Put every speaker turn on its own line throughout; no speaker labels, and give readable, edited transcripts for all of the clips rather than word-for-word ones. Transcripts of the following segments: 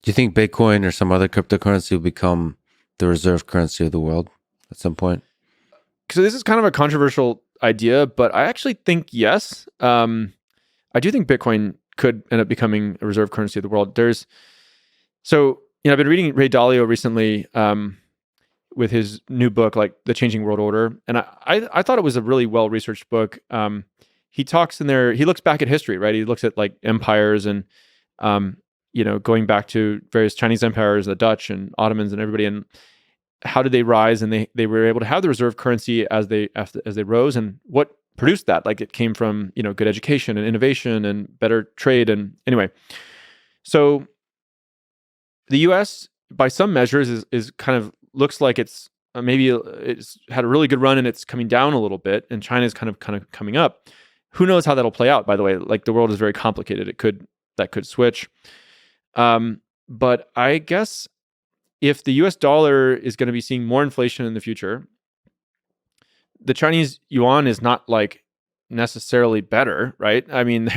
Do you think Bitcoin or some other cryptocurrency will become the reserve currency of the world at some point?
So this is kind of a controversial idea, but I actually think yes. I do think Bitcoin could end up becoming a reserve currency of the world. I've been reading Ray Dalio recently with his new book, like The Changing World Order, and I thought it was a really well researched book. He talks in there. He looks back at history, right? He looks at like empires and going back to various Chinese empires, the Dutch and Ottomans and everybody, and how did they rise? And they were able to have the reserve currency as they rose, and what produced that? Like it came from good education and innovation and better trade. And anyway, so the U.S. by some measures is kind of looks like it's it's had a really good run and it's coming down a little bit, and China's kind of coming up. Who knows how that'll play out? By the way, like the world is very complicated. That could switch. But I guess if the US dollar is going to be seeing more inflation in the future, the Chinese yuan is not like necessarily better, right? I mean,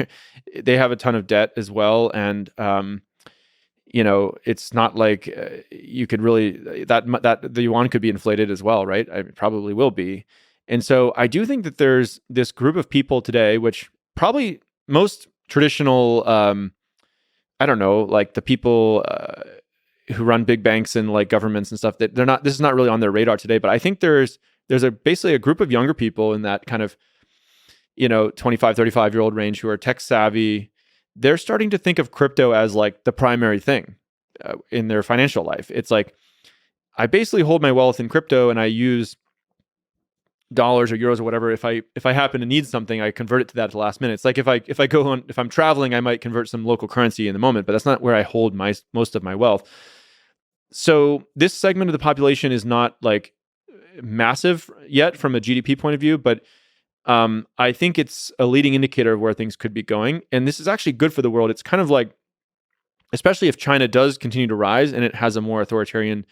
they have a ton of debt as well. And, it's not like you could really, that the yuan could be inflated as well, right? It probably will be. And so I do think that there's this group of people today, which probably most traditional, I don't know, like the people who run big banks and like governments and stuff, that this is not really on their radar today. But I think there's basically a group of younger people in that kind of, 25, 35-year-old range who are tech savvy. They're starting to think of crypto as like the primary thing in their financial life. It's like, I basically hold my wealth in crypto and I use dollars or euros or whatever. If I happen to need something, I convert it to that at the last minute. It's like if I'm traveling, I might convert some local currency in the moment, but that's not where I hold most of my wealth. So this segment of the population is not like massive yet from a GDP point of view, but I think it's a leading indicator of where things could be going. And this is actually good for the world. It's kind of like, especially if China does continue to rise and it has a more authoritarian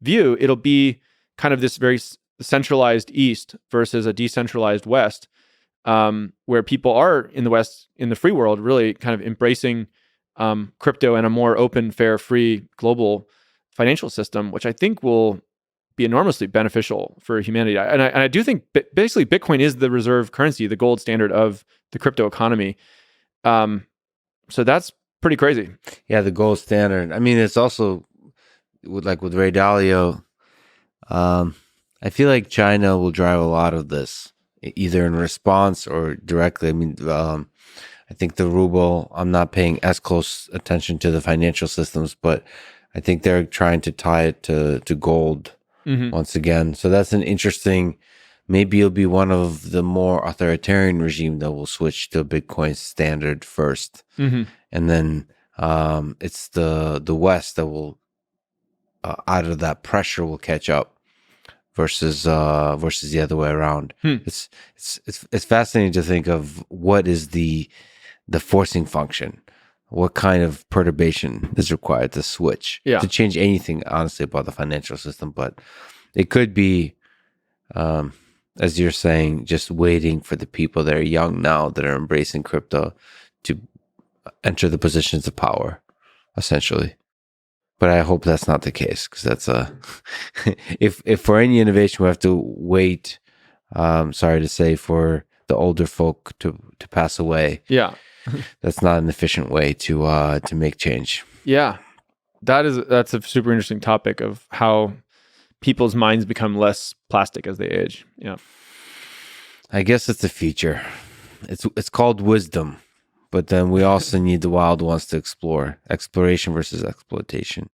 view, it'll be kind of this very centralized East versus a decentralized West, where people are in the West, in the free world, really kind of embracing crypto and a more open, fair, free global financial system, which I think will be enormously beneficial for humanity. And I do think basically Bitcoin is the reserve currency, the gold standard of the crypto economy. So that's pretty crazy.
Yeah, the gold standard. I mean, it's also with Ray Dalio. I feel like China will drive a lot of this, either in response or directly. I mean, I think the ruble, I'm not paying as close attention to the financial systems, but I think they're trying to tie it to gold once again. So that's an interesting, maybe it'll be one of the more authoritarian regime that will switch to Bitcoin standard first. And then it's the West that will, out of that pressure, will catch up. Versus the other way around. It's fascinating to think of what is the forcing function, what kind of perturbation is required to switch to change anything, honestly, about the financial system. But it could be, as you're saying, just waiting for the people that are young now that are embracing crypto to enter the positions of power, essentially. But I hope that's not the case, because that's if for any innovation we have to wait, sorry to say, for the older folk to pass away.
Yeah.
That's not an efficient way to make change.
Yeah. That's a super interesting topic of how people's minds become less plastic as they age. Yeah.
I guess it's a feature. It's called wisdom. But then we also need the wild ones to explore. Exploration versus exploitation.